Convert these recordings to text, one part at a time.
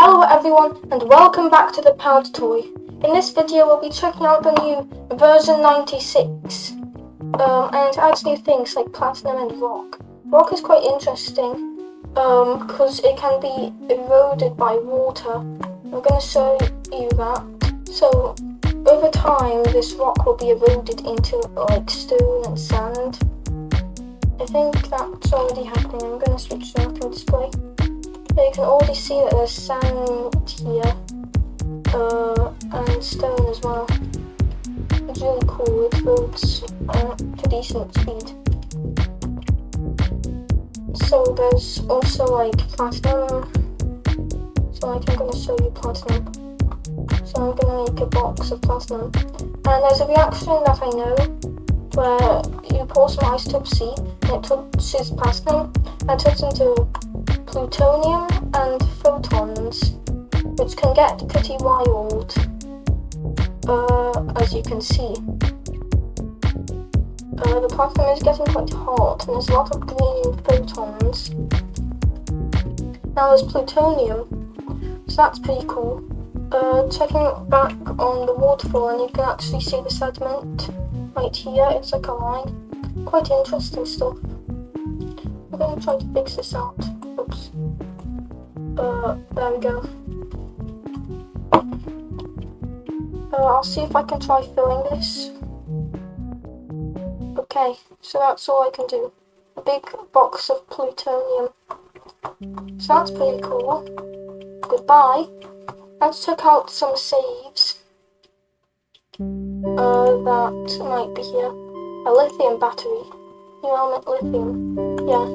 Hello everyone and welcome back to the Powered Toy. In this video we'll be checking out the new version 96 and it adds new things like platinum and rock. Rock is quite interesting because it can be eroded by water. I'm going to show you that. So over time this rock will be eroded into like stone and sand. I think that's already happening. I'm going to switch to the display. You can already see that there's sand here and stone as well. It's really cool, it floats to decent speed. So there's also like platinum, so like I'm going to show you platinum. So I'm going to make a box of platinum. And there's a reaction that I know where you pour some isotope C and it touches platinum and turns into plutonium and photons, which can get pretty wild, as you can see. The platinum is getting quite hot and there's a lot of green photons. Now there's plutonium, so that's pretty cool. Checking back on the waterfall and you can actually see the sediment right here, it's like a line. Quite interesting stuff. I'm going to try to fix this out. Oops. There we go. I'll see if I can try filling this. Okay, so that's all I can do. A big box of plutonium. So that's pretty cool. Goodbye. Let's check out some saves. That might be here. A lithium battery. New element lithium. Yeah,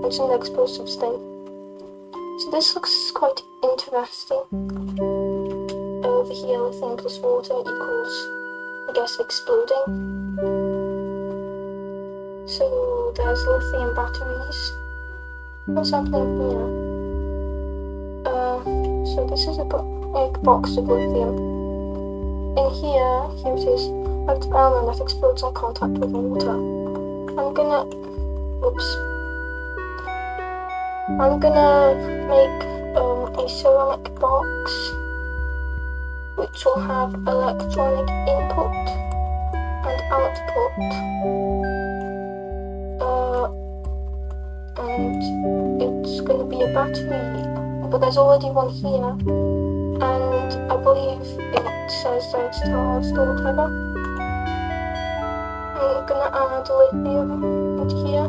it's an explosives thing. So this looks quite interesting. Over here, lithium plus water equals, I guess, exploding. So there's lithium batteries. What's happening here? So this is a big box of lithium. In here it is, active element that explodes on contact with water. I'm gonna make a ceramic box which will have electronic input and output, and it's going to be a battery, but there's already one here, and I believe it says that it's charged or whatever. I'm going to add lithium into here.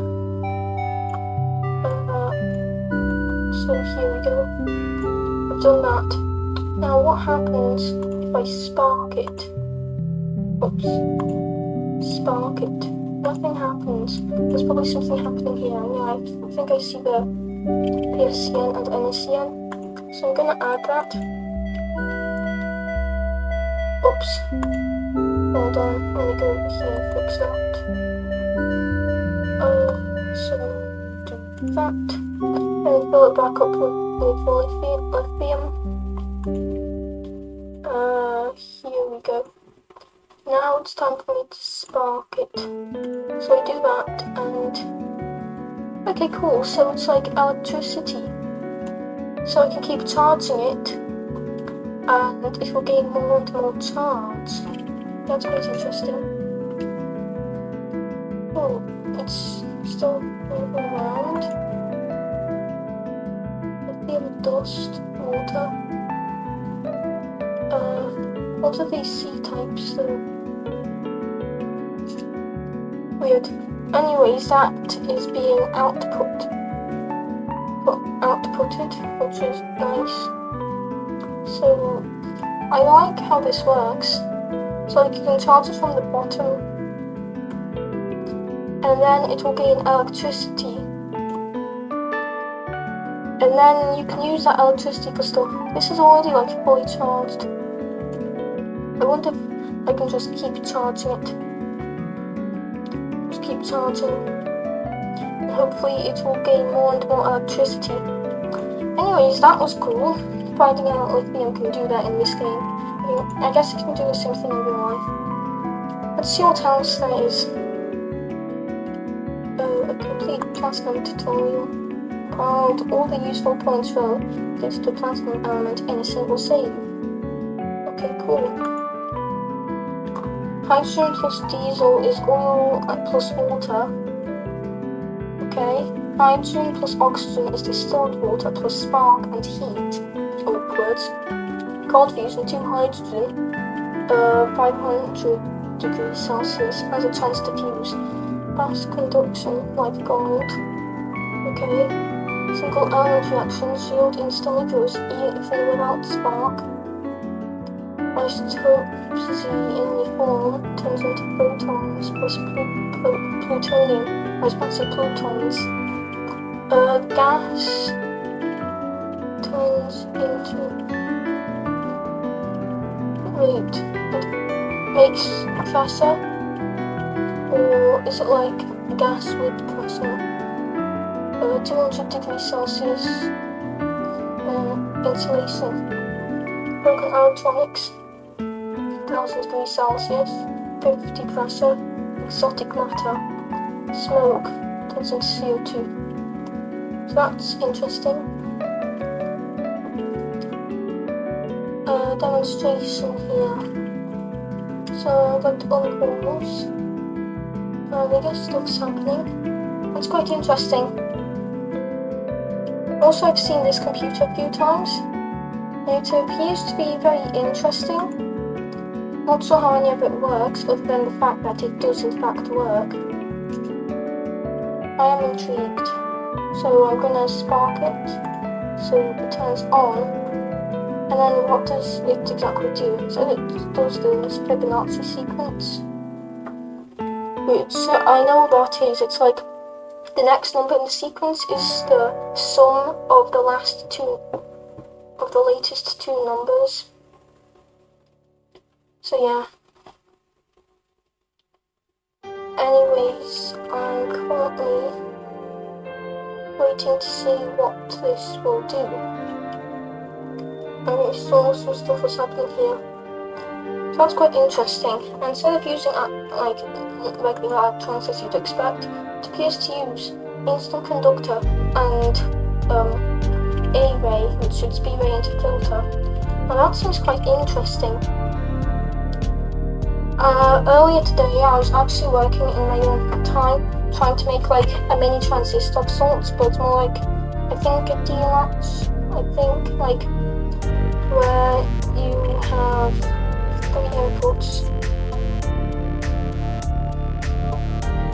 So here we go. I've done that. Now what happens if I spark it? Oops. Spark it. Nothing happens. There's probably something happening here. Anyway, I think I see the PSCN and NSCN. So I'm gonna add that. Oops. Hold on. Let me go over here and fix that. So do that. And fill it back up with lithium. Here we go. Now it's time for me to spark it. So I do that and... Okay, cool. So it's like electricity. So I can keep charging it and it will gain more and more charge. That's quite interesting. Oh, it's still moving around. Lithium dust, water. What are these C-types though? Weird. Anyways, that is being outputted, which is nice. So, I like how this works. So like you can charge it from the bottom, and then it will gain electricity. And then you can use that electricity for stuff. This is already like fully charged. I wonder if I can just keep charging it. Just keep charging. And hopefully it will gain more and more electricity. Anyways, that was cool. Finding out lithium can do that in this game. I guess it can do the same thing in real life. Let's see what else there is. A complete platinum tutorial. compiled all the useful points related to the platinum element in a single save. Okay, cool. Hydrogen plus diesel is oil plus water. Okay. Hydrogen plus oxygen is distilled water plus spark and heat. Awkward. Cold fusion, 2 hydrogen, 500 degrees Celsius, has a chance to fuse. Fast conduction, like gold. Okay. Single element reactions yield instantly fuse even without spark. Isotope in the form turns into photons plus plutonium. I was about to say plutons. Gas turns into... Wait, it makes pressure? Or is it like gas with pressure? 200 degrees Celsius insulation. Broken electronics, 1000 degrees Celsius, 50 pressure, exotic matter, smoke, turns into CO2. So that's interesting. Demonstration here. So I've got unpause. I guess stuff's happening. That's quite interesting. Also, I've seen this computer a few times. It appears to be very interesting. Not sure how any of it works, other than the fact that it does in fact work. I am intrigued. So I'm gonna spark it, so it turns on, and then what does it exactly do? So it does this Fibonacci sequence, which I know what is. It's like the next number in the sequence is the sum of the latest two numbers. So yeah. Anyways, I'm currently waiting to see what this will do. Okay, so some stuff was happening here. So that's quite interesting. And instead of using like regular electrons as you'd expect, it appears to use instant conductor and A-ray, which should speed ray into filter. Now that seems quite interesting. Earlier today I was actually working in my own time trying to make like a mini transistor of sorts, but it's more like, I think a D-latch, like where you have 3 inputs.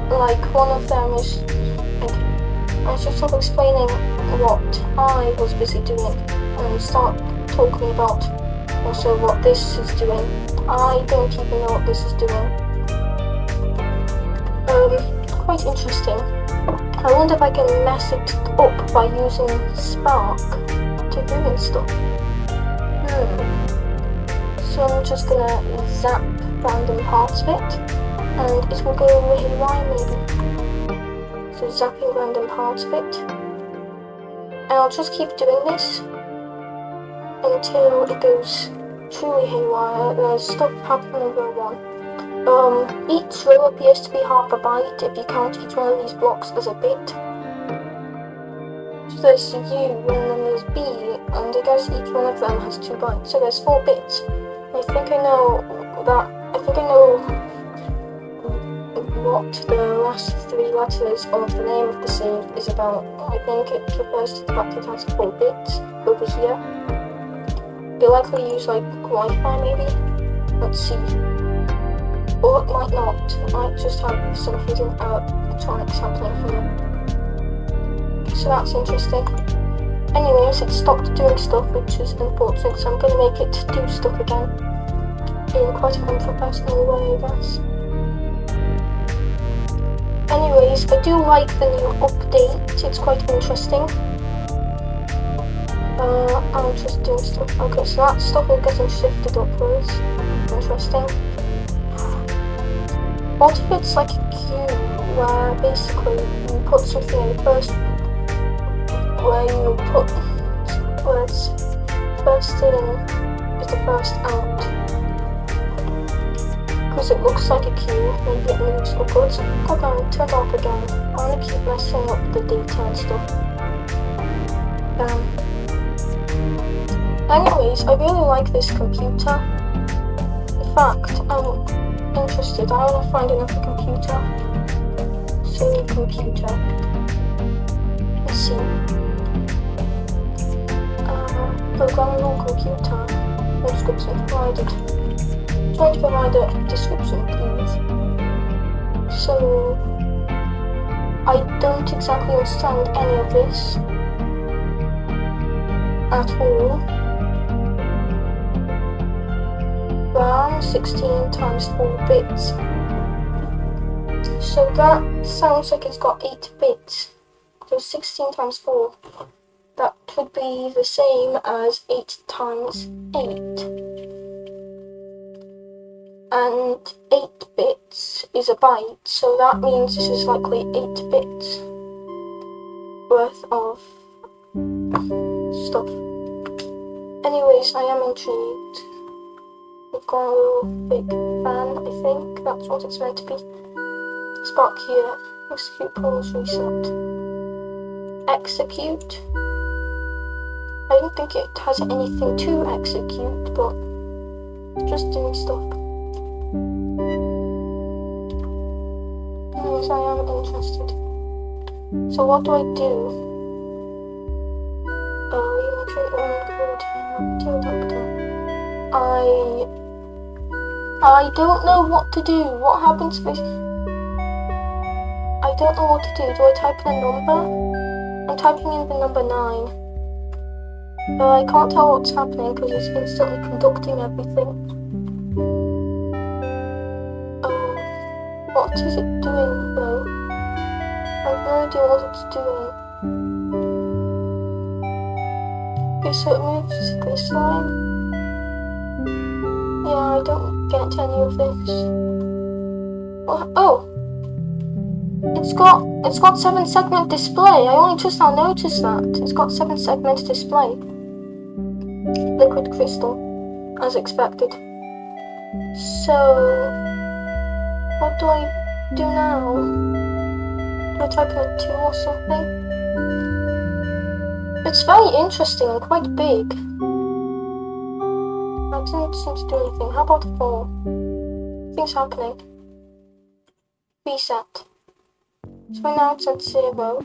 Like one of them is, I should stop explaining what I was busy doing and start talking about also what this is doing. I don't even know what this is doing. Quite interesting. I wonder if I can mess it up by using Spark to doing stuff. So I'm just gonna zap random parts of it, and it will go haywire maybe. So zapping random parts of it. And I'll just keep doing this until it goes truly haywire. There's stuff happening over one. Each row appears to be half a byte if you count each one of these blocks as a bit. So there's U and then there's B, and I guess each one of them has 2 bytes. So there's 4 bits. I think I know what the last 3 letters of the name of the save is about. I think it refers to the fact it has 4 bits over here. You'll likely use like Wi-Fi maybe. Let's see. Or it might not. It might just have some hidden electronics happening here. So that's interesting. Anyways, it stopped doing stuff, which is unfortunate, so I'm going to make it do stuff again. In quite an unprofessional way, I guess. Anyways, I do like the new update. It's quite interesting. I'm just doing stuff. Okay, so that stuff is getting shifted upwards. Interesting. What if it's like a queue where basically you put something in first, where it's first in is the first out? Because it looks like a queue, maybe it moves upwards. Go down, turn off again. I want to keep messing up the data and stuff. Damn. Anyways, I really like this computer. In fact, I'm interested. I want to find another computer. So, computer. Let's see. Programmable computer. No description provided. Trying to provide a description, please. So, I don't exactly understand any of this at all. RAM 16 times 4 bits. So that sounds like it's got 8 bits. So 16 times 4. That would be the same as 8 times 8. And 8 bits is a byte, so that means this is likely 8 bits worth of stuff. Anyways, I am intrigued. We've got a little big fan, I think. That's what it's meant to be. Spark here. Execute pause reset. Execute. I don't think it has anything to execute, but it's just doing stuff. Anyways, I am interested. So what do I do? I don't know what to do. What happens if I don't know what to do. Do I type in a number? I'm typing in the number 9. But I can't tell what's happening because it's instantly conducting everything. What is it doing though? I have no idea what it's doing. Okay, so it moves this line. Yeah, I don't get any of this. Oh! It's got 7-segment display. I only just now noticed that. It's got 7-segment display. Liquid crystal, as expected. So, what do I do now? Do I type in a 2 or something? It's very interesting and quite big. That didn't seem to do anything. How about 4? Nothing's happening. Reset. So now it's at 0.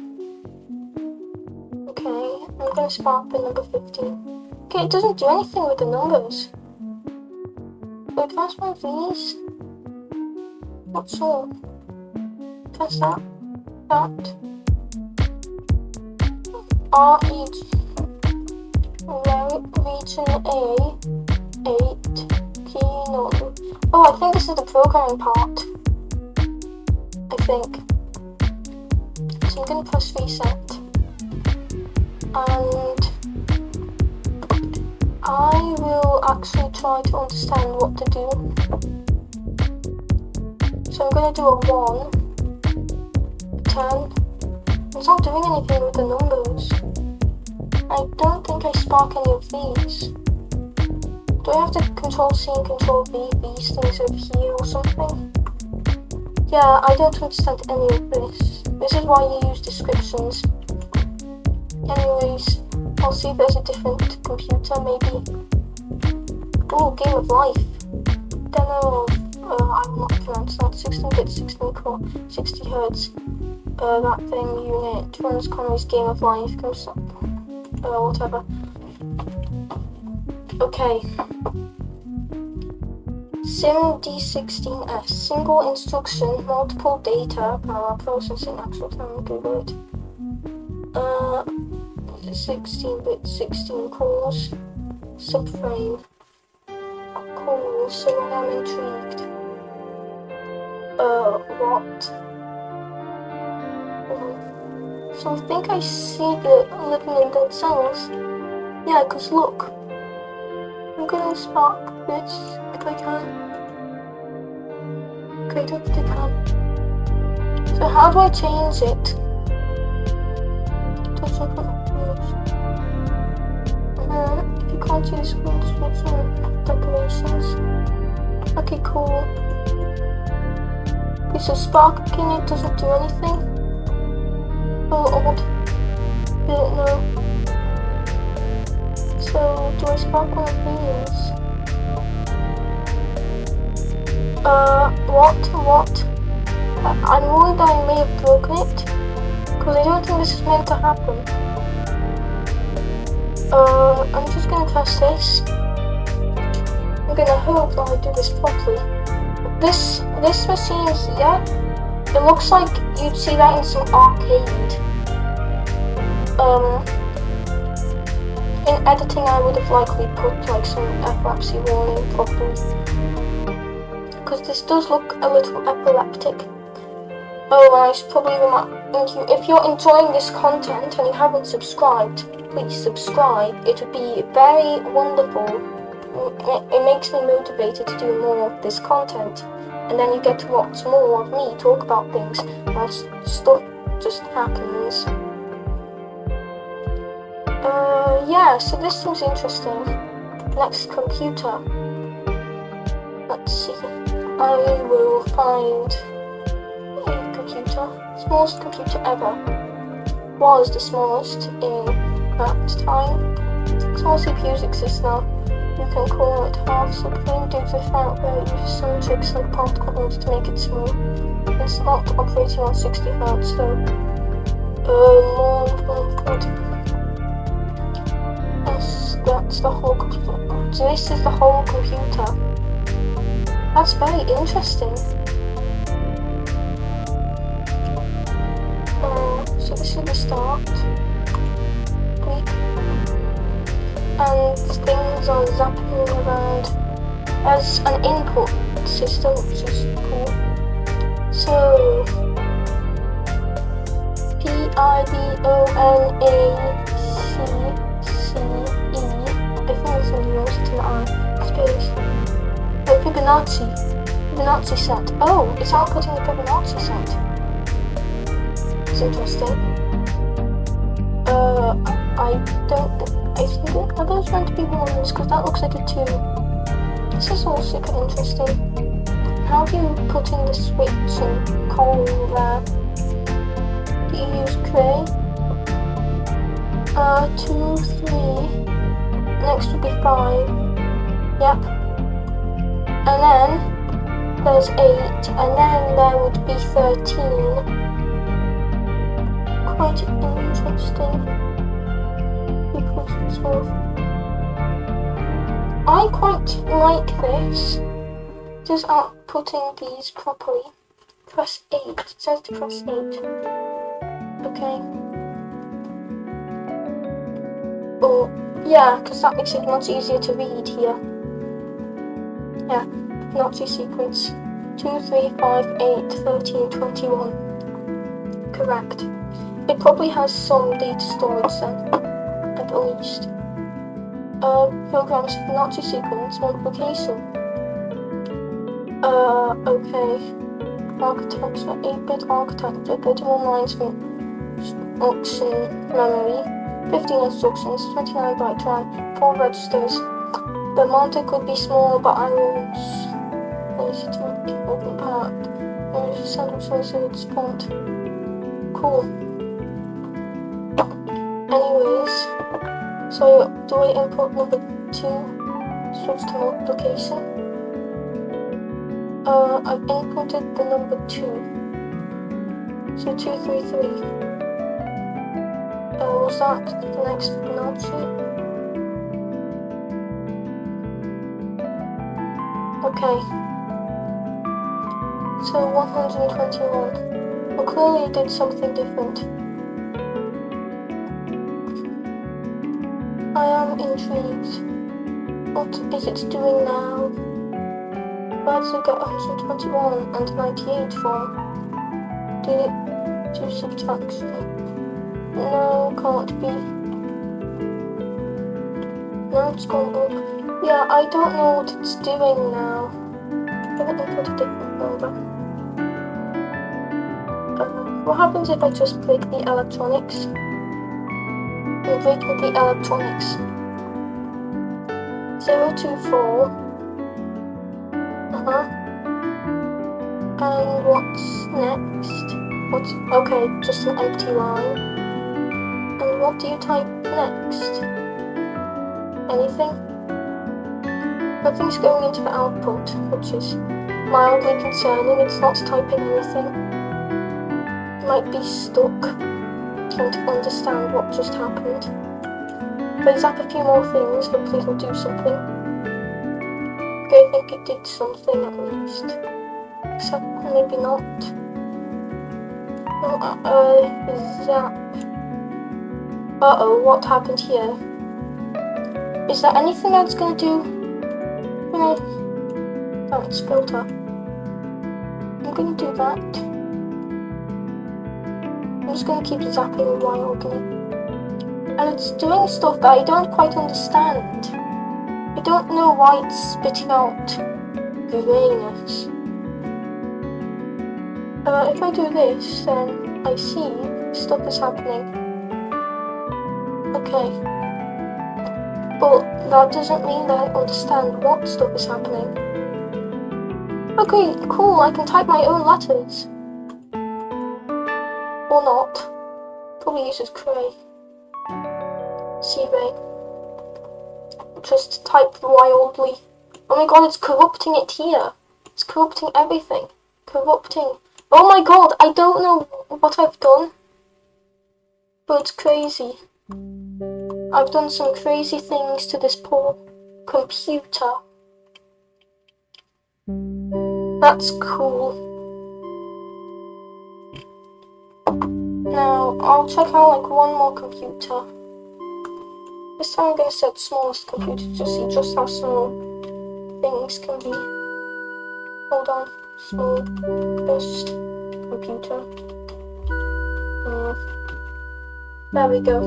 Okay, I'm gonna spark pin number 15. Okay, it doesn't do anything with the numbers. Wait, press one of these? Not sure. Press that. That. Region A. 8. Key none. Oh, I think this is the programming part. I think. So I'm gonna press reset. And I will actually try to understand what to do. So I'm gonna do a 1, 10. It's not doing anything with the numbers. I don't think I spark any of these. Do I have to Control C and Control V these things over here or something? Yeah, I don't understand any of this. This is why you use descriptions. Anyways, I'll see if there's a different computer, maybe. Ooh, Game of Life. Demo of, I will not pronounce that, 16-bit, 16 core, 60 hertz. That thing unit runs Conway's Game of Life, comes up, whatever. Okay. SIMD16S, single instruction, multiple data, power processing, actual time, Google it. 16-bit, 16 cores, subframe. Cool, so I'm intrigued. What? So I think I see the living in dead cells. Yeah, cause look. I'm gonna spark this if I can. Okay, I don't think I can. So how do I change it? If you can't see the screen, switch on decorations. Okay, cool. Okay, so sparking it doesn't do anything. Oh, odd. Didn't know. So, do I spark one of these? What? I'm worried that I may have broken it, because I don't think this is meant to happen. I'm just gonna press this. I'm gonna hope that I do this properly. This machine here, it looks like you'd see that in some arcade. In editing I would have likely put like some epilepsy warning properly, because this does look a little epileptic. Oh, and I should probably remind you, if you're enjoying this content and you haven't subscribed, please subscribe. It would be very wonderful. It makes me motivated to do more of this content, and then you get to watch more of me talk about things, and stuff just happens. Yeah, so this seems interesting. Next, computer. Let's see. I will find a computer. Smallest computer ever. Was the smallest in that time. Small CPUs exist now. You can call it half subplane due to the fact that it uses some tricks like particle modes to make it small. It's not operating on 60 Hz, so more important. That's the whole computer. So this is the whole computer. That's very interesting. So this is the start. Click. And things are zapping around as an input system, which is cool. So PIBONACCE. I think it's in the it's an I. Space. Oh, Fibonacci. Fibonacci set. Oh, it's outputting the Fibonacci set. It's interesting. I think, are those meant to be ones? Because that looks like a 2. This is all super interesting. How do you put in the switch and call there? Do you use Cray? 2, 3. Next would be 5. Yep. And then there's 8. And then there would be 13. Quite interesting. I quite like this. Just outputting these properly. Press 8. It says to press 8. Okay. Oh, yeah, because that makes it much easier to read here. Yeah, Nazi sequence. 2, 3, 5, 8, 13, 21. Correct. It probably has some data storage then, at least. Programs Nazi sequence multiplication. Okay. Architecture, 8-bit architecture, 31 lines from instruction memory, 15 instructions, 29 byte RAM, 4 registers. The monitor could be small, but I will place it in open part. There is a central source of its font. Cool. Anyways, so do I input number 2? Switch to multiplication. I've inputted the number 2. So 2, 3, 3. Was that the next Fibonacci? Okay. So 121. Well, clearly it did something different. I am intrigued. What is it doing now? Where did it get 121 and 98 from? Did it do subtraction? No, can't be. Now it's gone up. Yeah, I don't know what it's doing now. I'm gonna input a different number. What happens if I just break the electronics? I'm breaking the electronics. 0, 2, 4. And what's next? Okay, just an empty line. And what do you type next? Anything? Nothing's going into the output, which is mildly concerning. It's not typing anything. It might be stuck, trying to understand what just happened. But zap a few more things, hopefully it'll do something. Okay, I think it did something at least. Except maybe not. No, zap. Uh-oh, what happened here? Is there anything that's gonna do? That's filter. I'm gonna do that. I'm just gonna keep zapping wildly. And it's doing stuff that I don't quite understand. I don't know why it's spitting out grayness. If I do this, then I see stuff is happening. Okay. But that doesn't mean that I understand what stuff is happening. Okay, cool, I can type my own letters. Or not. Probably uses Cray. C-Ray. Just type wildly. Oh my god, it's corrupting it here. It's corrupting everything. Corrupting. Oh my god, I don't know what I've done. But it's crazy. I've done some crazy things to this poor computer. That's cool. Now, I'll check out like one more computer. This time I'm going to set smallest computer to see just how small things can be. Hold on. Smallest computer. There we go.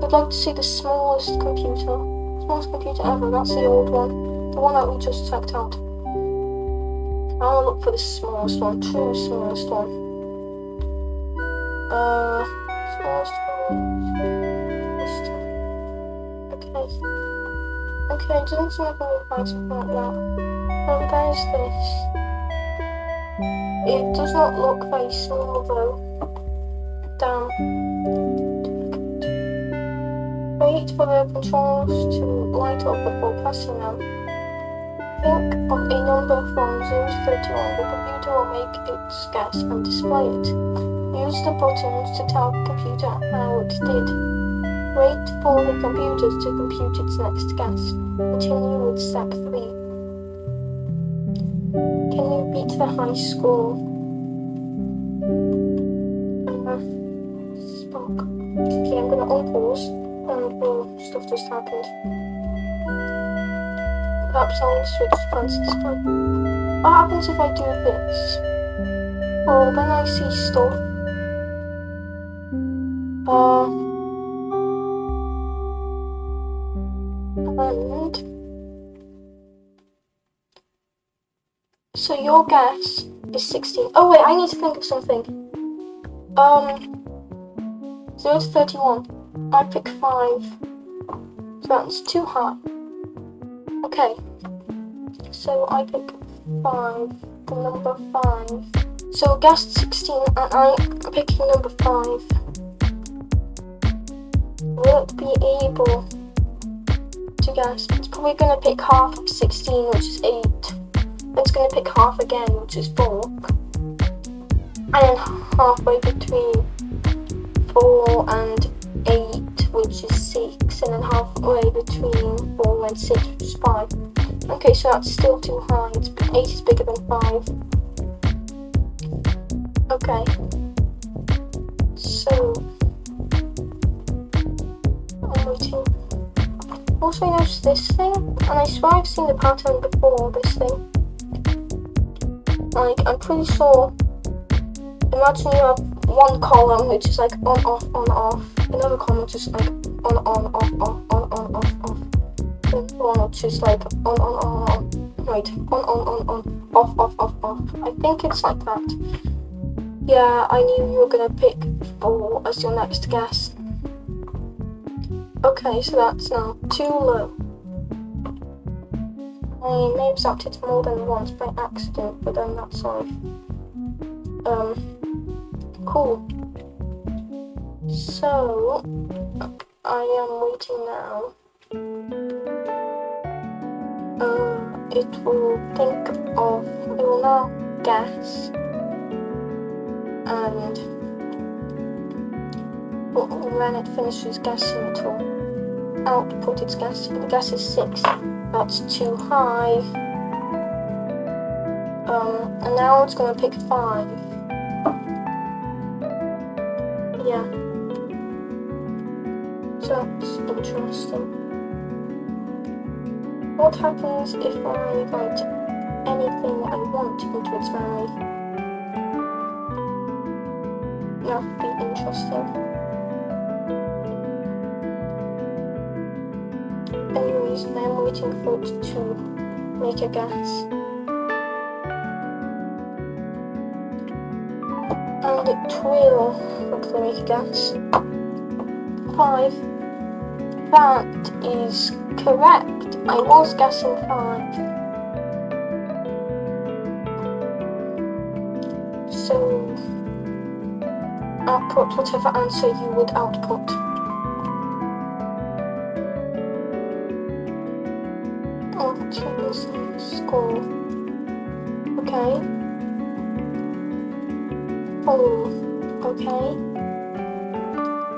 I'd like to see the smallest computer. Smallest computer ever. That's the old one. The one that we just checked out. I want to look for the smallest one. True smallest one. Smallest one. Okay, it doesn't seem like I'm going to find something like that. There's this. It does not look very small though. Damn. Wait for the controls to light up before pressing them. Think of a number from 0 to 31. The computer will make its guess and display it. Use the buttons to tell the computer how it did. Wait for the computer to compute its next guess. Continue with step 3. Can you beat the high score? Spark. Okay, I'm gonna unpause. Stuff just happened. Perhaps I'll switch to fancy display. What happens if I do this? Oh, then I see stuff. And so your guess is 16. Oh wait, I need to think of something. 0 to 31. I pick 5. So that's too high. Okay. So I pick 5. The number 5. So guessed 16 and I'm picking number 5. Will it be able to guess? It's probably going to pick half of 16, which is 8. Then it's going to pick half again, which is 4. And then halfway between 4 and 8, which is 6. And then halfway between 4 and 6, which is 5. Okay, so that's still too high. 8 is bigger than 5. Okay. So I'm waiting. Also, I noticed this thing, and I swear I've seen the pattern before. This thing. Like, I'm pretty sure. Imagine you have one column which is like on off, another column which is like on off. Then one which is like on. Wait, on, off. I think it's like that. Yeah, I knew you were gonna pick 4 as your next guess. Okay, so that's now too low. I may have zapped it more than once by accident, but then that's like cool. So I am waiting now. it will think of, it will now guess, and when it finishes guessing, it will output its guess. The guess is 6. That's too high. And now it's gonna pick 5. Yeah. So that's interesting. What happens if I write anything I want into its memory? That would be interesting. Anyways, I'm waiting for it to make a guess. And it will hopefully make a guess. 5. That is correct. I was guessing 5. So output whatever answer you would output. Oh, that's score. Okay. Oh, okay.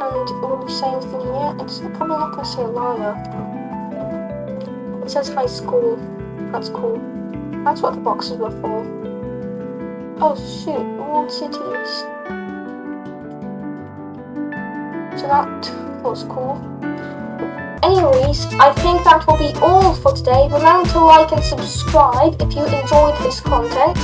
And it will say anything yet? It's probably not going to say a liar. It says high school. That's cool. That's what the boxes were for. Oh shoot, walled cities. So that was cool. Anyways, I think that will be all for today. Remember to like and subscribe if you enjoyed this content.